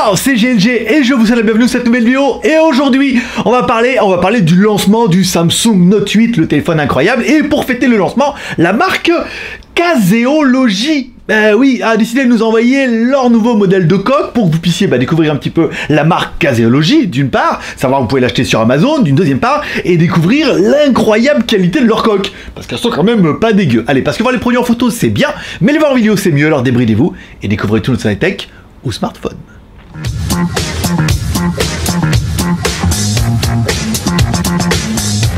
Ciao, c'est GLG et je vous souhaite la bienvenue dans cette nouvelle vidéo. Et aujourd'hui, on va parler du lancement du Samsung Note 8, le téléphone incroyable. Et pour fêter le lancement, la marque Caseology a décidé de nous envoyer leur nouveau modèle de coque pour que vous puissiez découvrir un petit peu la marque Caseology, d'une part, savoir que vous pouvez l'acheter sur Amazon, d'une deuxième part, et découvrir l'incroyable qualité de leur coque. Parce qu'elles sont quand même pas dégueu. Allez, parce que voir les produits en photo, c'est bien, mais les voir en vidéo, c'est mieux, alors débridez-vous et découvrez tout notre tech ou smartphone.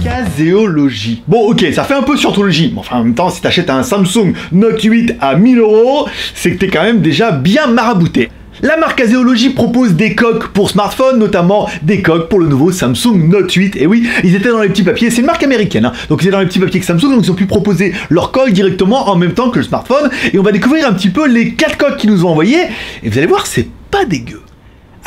Caseology. Bon, ok, ça fait un peu surtologie. Mais enfin, en même temps, si t'achètes un Samsung Note 8 à 1000 €, c'est que t'es quand même déjà bien marabouté. La marque Caseology propose des coques pour smartphones, notamment des coques pour le nouveau Samsung Note 8. Et oui, ils étaient dans les petits papiers, c'est une marque américaine, hein. Donc ils étaient dans les petits papiers que Samsung, donc ils ont pu proposer leur coque directement en même temps que le smartphone. Et on va découvrir un petit peu les 4 coques qu'ils nous ont envoyées. Et vous allez voir, c'est pas dégueu.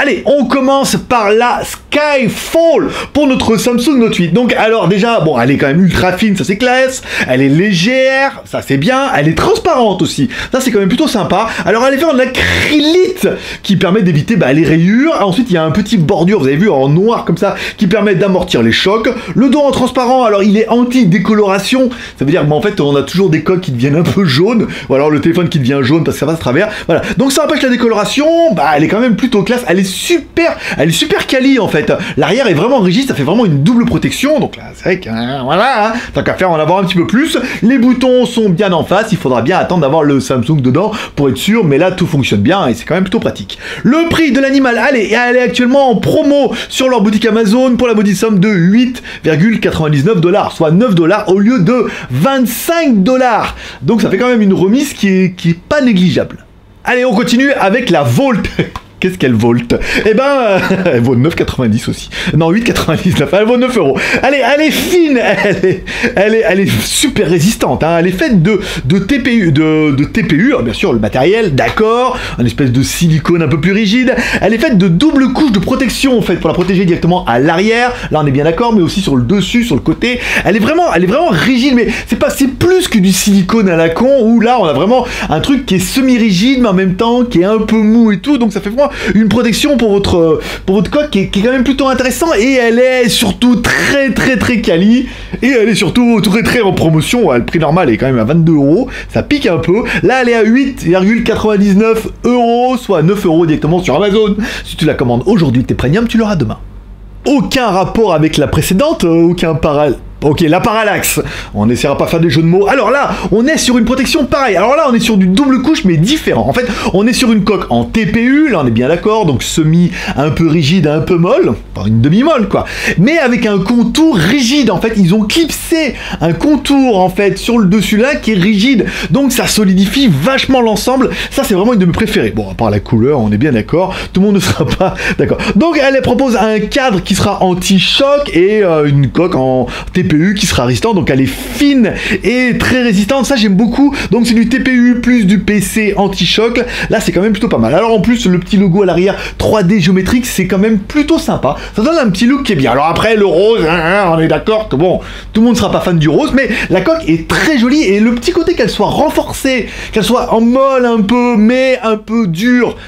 Allez, on commence par la Skyfall pour notre Samsung Note 8. Donc, alors déjà, bon, elle est quand même ultra fine, ça c'est classe. Elle est légère, ça c'est bien. Elle est transparente aussi, ça c'est quand même plutôt sympa. Alors, elle est faite en acrylite qui permet d'éviter les rayures. Ensuite, il y a un petit bordure, vous avez vu, en noir comme ça, qui permet d'amortir les chocs. Le dos en transparent, alors il est anti-décoloration. Ça veut dire qu'en fait, on a toujours des coques qui deviennent un peu jaunes. Ou alors le téléphone qui devient jaune parce que ça passe à travers. Voilà, donc ça empêche la décoloration. Elle est quand même plutôt classe. Elle est super quali en fait. L'arrière est vraiment rigide, ça fait vraiment une double protection. Donc là, c'est vrai que voilà, hein, tant qu'à faire en avoir un petit peu plus. Les boutons sont bien en face, il faudra bien attendre d'avoir le Samsung dedans pour être sûr, mais là tout fonctionne bien et c'est quand même plutôt pratique. Le prix de l'animal, allez, elle est actuellement en promo sur leur boutique Amazon pour la modique somme de 8,99 $, soit 9 $ au lieu de 25 $. Donc ça fait quand même une remise qui est pas négligeable. Allez, on continue avec la Volt. Qu'est-ce qu'elle volte? Eh ben, elle vaut 9,90 aussi. Non, 8,99, elle vaut 9 €. Allez, elle est fine, elle est super résistante, hein. Elle est faite de TPU, de TPU, alors bien sûr, le matériel, d'accord, un espèce de silicone un peu plus rigide. Elle est faite de double couche de protection, en fait, pour la protéger directement à l'arrière. Là, on est bien d'accord, mais aussi sur le dessus, sur le côté. Elle est vraiment rigide, mais c'est plus que du silicone à la con, où là, on a vraiment un truc qui est semi-rigide, mais en même temps, qui est un peu mou et tout, donc ça fait vraiment une protection pour votre coque qui est quand même plutôt intéressant, et elle est surtout très quali, et elle est surtout très en promotion. Le prix normal est quand même à 22 €, ça pique un peu. Là elle est à 8,99 €, soit 9 € directement sur Amazon. Si tu la commandes aujourd'hui, t'es premium, tu l'auras demain. Aucun rapport avec la précédente, aucun parallèle. Ok, la parallaxe, on n'essaiera pas de faire des jeux de mots. Alors là, on est sur une protection pareille. Alors là, on est sur du double couche, mais différent. En fait, on est sur une coque en TPU, là on est bien d'accord, donc semi, un peu rigide, un peu molle, pas une demi-molle quoi, mais avec un contour rigide. En fait, ils ont clipsé un contour en fait sur le dessus là qui est rigide, donc ça solidifie vachement l'ensemble. Ça, c'est vraiment une de mes préférées. Bon, à part la couleur, on est bien d'accord, tout le monde ne sera pas d'accord. Donc, elle propose un cadre qui sera anti-choc et une coque en TPU qui sera résistante, donc elle est fine et très résistante, ça j'aime beaucoup. Donc c'est du TPU plus du PC anti-choc, là c'est quand même plutôt pas mal. Alors en plus le petit logo à l'arrière 3D géométrique, c'est quand même plutôt sympa, ça donne un petit look qui est bien. Alors après le rose, on est d'accord que bon, tout le monde sera pas fan du rose, mais la coque est très jolie, et le petit côté qu'elle soit renforcée, qu'elle soit en molle un peu, mais un peu dure,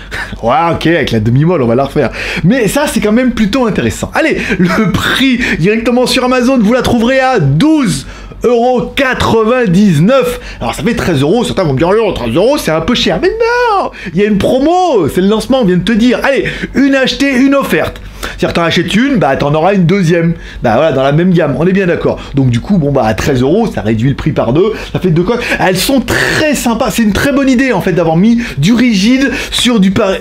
ouais ok, avec la demi-molle on va la refaire, mais ça c'est quand même plutôt intéressant. Allez, le prix directement sur Amazon, vous la trouverez à 12,99 €. Alors ça fait 13 €, certains vont me dire 13 € c'est un peu cher, mais non, il y a une promo, c'est le lancement, on vient de te dire. Allez, une achetée, une offerte. C'est-à-dire que t'en achètes une, t'en auras une deuxième. Voilà, dans la même gamme, on est bien d'accord. Donc du coup, à 13 €, ça réduit le prix par 2, ça fait 2 coques. Elles sont très sympas, c'est une très bonne idée en fait d'avoir mis du rigide sur du pareil.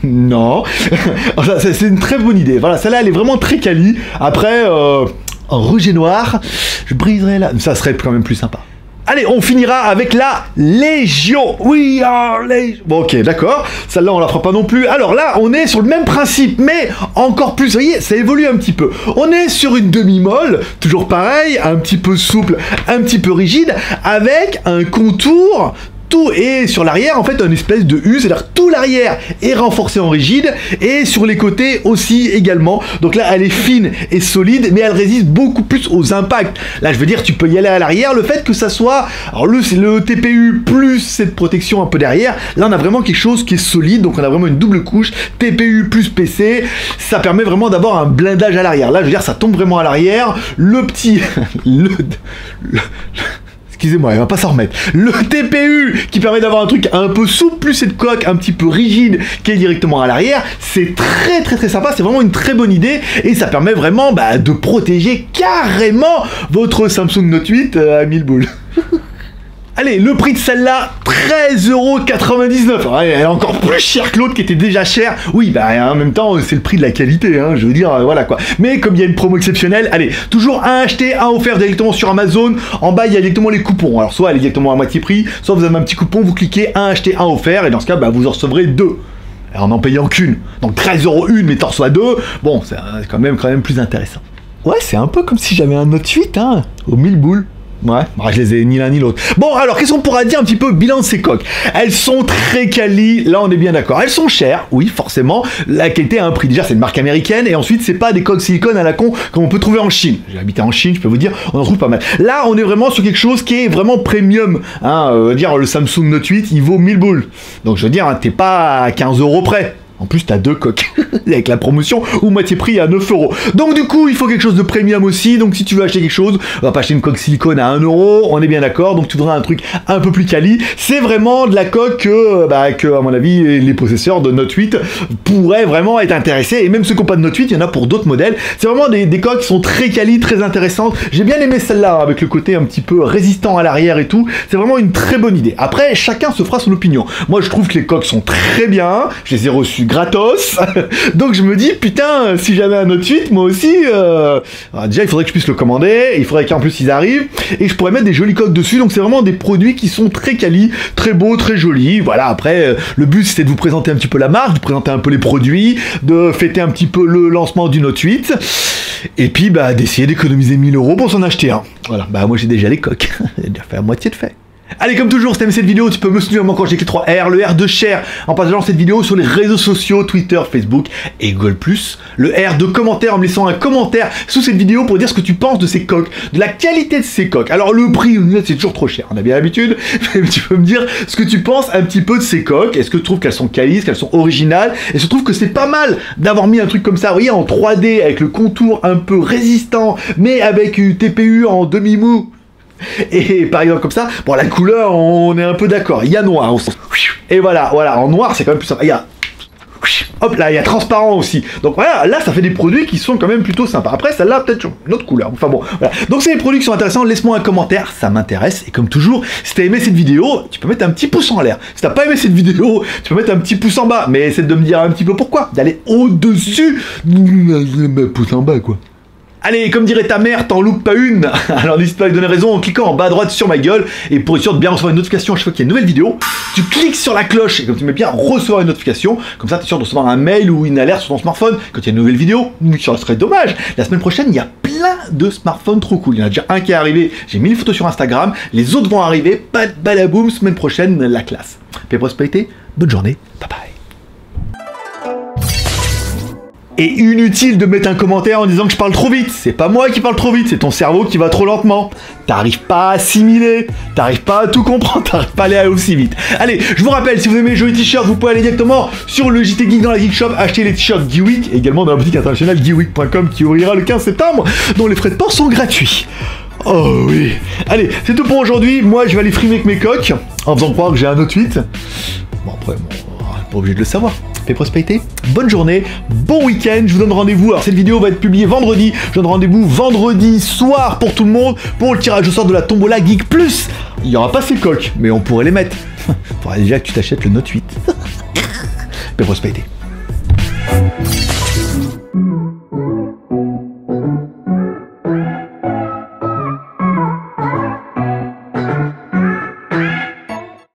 Non, c'est une très bonne idée. Voilà, celle-là elle est vraiment très quali. Après, en rouge et noir, je briserai là. Ça serait quand même plus sympa. Allez, on finira avec la Légion. We are Légion. Bon, ok, d'accord. Celle-là, on la fera pas non plus. Alors là, on est sur le même principe, mais encore plus. Vous voyez, ça évolue un petit peu. On est sur une demi-molle, toujours pareil, un petit peu souple, un petit peu rigide, avec un contour tout, et sur l'arrière en fait une espèce de U, c'est-à-dire tout l'arrière est renforcé en rigide et sur les côtés aussi également. Donc là elle est fine et solide, mais elle résiste beaucoup plus aux impacts. Là je veux dire, tu peux y aller à l'arrière, le fait que ça soit, alors c'est le TPU plus cette protection un peu derrière, là on a vraiment quelque chose qui est solide, donc on a vraiment une double couche, TPU plus PC, ça permet vraiment d'avoir un blindage à l'arrière. Là je veux dire, ça tombe vraiment à l'arrière, le petit... Excusez-moi, il va pas s'en remettre. Le TPU qui permet d'avoir un truc un peu souple, plus cette coque un petit peu rigide qui est directement à l'arrière, c'est très sympa, c'est vraiment une très bonne idée et ça permet vraiment de protéger carrément votre Samsung Note 8 à 1000 boules. Allez, le prix de celle-là, 13,99 €. Elle est encore plus chère que l'autre qui était déjà chère. Oui, en même temps, c'est le prix de la qualité, hein, je veux dire, voilà quoi. Mais comme il y a une promo exceptionnelle, allez, toujours un acheté, un offert directement sur Amazon. En bas, il y a directement les coupons. Alors, soit elle est directement à moitié prix, soit vous avez un petit coupon, vous cliquez un acheté, un offert, et dans ce cas, vous en recevrez 2. En n'en payant qu'une. Donc 13 € une, mais t'en reçois 2. Bon, c'est quand même plus intéressant. Ouais, c'est un peu comme si j'avais un Note 8, hein, aux 1000 boules. Ouais, je les ai ni l'un ni l'autre. Bon, alors, qu'est-ce qu'on pourra dire un petit peu bilan de ces coques? Elles sont très quali, là on est bien d'accord. Elles sont chères, oui, forcément. La qualité a un prix. Déjà, c'est une marque américaine, et ensuite, c'est pas des coques silicone à la con comme on peut trouver en Chine. J'ai habité en Chine, je peux vous dire, on en trouve pas mal. Là, on est vraiment sur quelque chose qui est vraiment premium. Hein, dire, le Samsung Note 8, il vaut 1000 boules. Donc, je veux dire, t'es pas à 15 € près. En plus, t'as 2 coques avec la promotion ou moitié prix à 9 €. Donc du coup, il faut quelque chose de premium aussi. Donc si tu veux acheter quelque chose, on va pas acheter une coque silicone à 1 €, on est bien d'accord. Donc tu voudras un truc un peu plus quali. C'est vraiment de la coque que, à mon avis, les possesseurs de Note 8 pourraient vraiment être intéressés. Et même ceux qui n'ont pas de Note 8, il y en a pour d'autres modèles. C'est vraiment des coques qui sont très quali, très intéressantes. J'ai bien aimé celle-là, avec le côté un petit peu résistant à l'arrière et tout. C'est vraiment une très bonne idée. Après, chacun se fera son opinion. Moi, je trouve que les coques sont très bien. Je les ai reçues gratos. Donc je me dis, putain, si j'avais un Note 8, moi aussi, déjà il faudrait que je puisse le commander, il faudrait qu'en plus ils arrivent, et je pourrais mettre des jolies coques dessus. Donc c'est vraiment des produits qui sont très quali, très beaux, très jolis. Voilà, après, le but c'était de vous présenter un petit peu la marque, de vous présenter un peu les produits, de fêter un petit peu le lancement du Note 8, et puis d'essayer d'économiser 1000 € pour s'en acheter un. Voilà, moi j'ai déjà les coques, j'ai déjà fait à moitié de fait. Allez, comme toujours, si t'aimes cette vidéo, tu peux me soutenir encore avec les 3 R, le R de share en partageant cette vidéo sur les réseaux sociaux, Twitter, Facebook et Google+. Le R de commentaire en me laissant un commentaire sous cette vidéo pour dire ce que tu penses de ces coques, de la qualité de ces coques. Alors le prix, c'est toujours trop cher, on a bien l'habitude, mais tu peux me dire ce que tu penses un petit peu de ces coques. Est-ce que tu trouves qu'elles sont qualies, qu'elles sont originales? Et je trouve que c'est pas mal d'avoir mis un truc comme ça, vous voyez, en 3D, avec le contour un peu résistant, mais avec une TPU en demi-mou. Et par exemple comme ça, bon, la couleur on est un peu d'accord, il y a noir aussi. Et voilà, en noir c'est quand même plus sympa. Il y a, hop là, il y a transparent aussi. Donc voilà, là ça fait des produits qui sont quand même plutôt sympas. Après celle-là peut-être une autre couleur. Enfin bon, voilà. Donc c'est des produits qui sont intéressants, laisse-moi un commentaire, ça m'intéresse. Et comme toujours, si t'as aimé cette vidéo, tu peux mettre un petit pouce en l'air. Si t'as pas aimé cette vidéo, tu peux mettre un petit pouce en bas. Mais essaie de me dire un petit peu pourquoi, d'aller au-dessus, pouce en bas quoi. Allez, comme dirait ta mère, t'en loupes pas une. Alors n'hésite pas à lui donner raison en cliquant en bas à droite sur ma gueule. Et pour être sûr de bien recevoir une notification à chaque fois qu'il y a une nouvelle vidéo, tu cliques sur la cloche et comme tu mets bien recevoir une notification, comme ça t'es sûr de recevoir un mail ou une alerte sur ton smartphone quand il y a une nouvelle vidéo. Ça serait dommage. La semaine prochaine, il y a plein de smartphones trop cool. Il y en a déjà un qui est arrivé, j'ai mis les photos sur Instagram, les autres vont arriver, pas de balaboum, semaine prochaine, la classe. Paix et prospérité, bonne journée, bye bye. Et inutile de mettre un commentaire en disant que je parle trop vite. C'est pas moi qui parle trop vite, c'est ton cerveau qui va trop lentement. T'arrives pas à assimiler, t'arrives pas à tout comprendre, t'arrives pas à aller aussi vite. Allez, je vous rappelle, si vous aimez les jolis t-shirts, vous pouvez aller directement sur le JT Geek dans la Geek Shop, acheter les t-shirts Geekweek, également dans la boutique internationale geekweek.com qui ouvrira le 15 septembre, dont les frais de port sont gratuits. Oh oui. Allez, c'est tout pour aujourd'hui. Moi, je vais aller frimer avec mes coques, en faisant croire que j'ai un Note 8. Bon, après, pas obligé de le savoir. Paix et prospérité, bonne journée, bon week-end, je vous donne rendez-vous, alors cette vidéo va être publiée vendredi, je donne rendez-vous vendredi soir pour tout le monde, pour le tirage au sort de la Tombola Geek Plus. Il n'y aura pas ces coques, mais on pourrait les mettre. Faudrait déjà que tu t'achètes le Note 8. Paix et prospérité.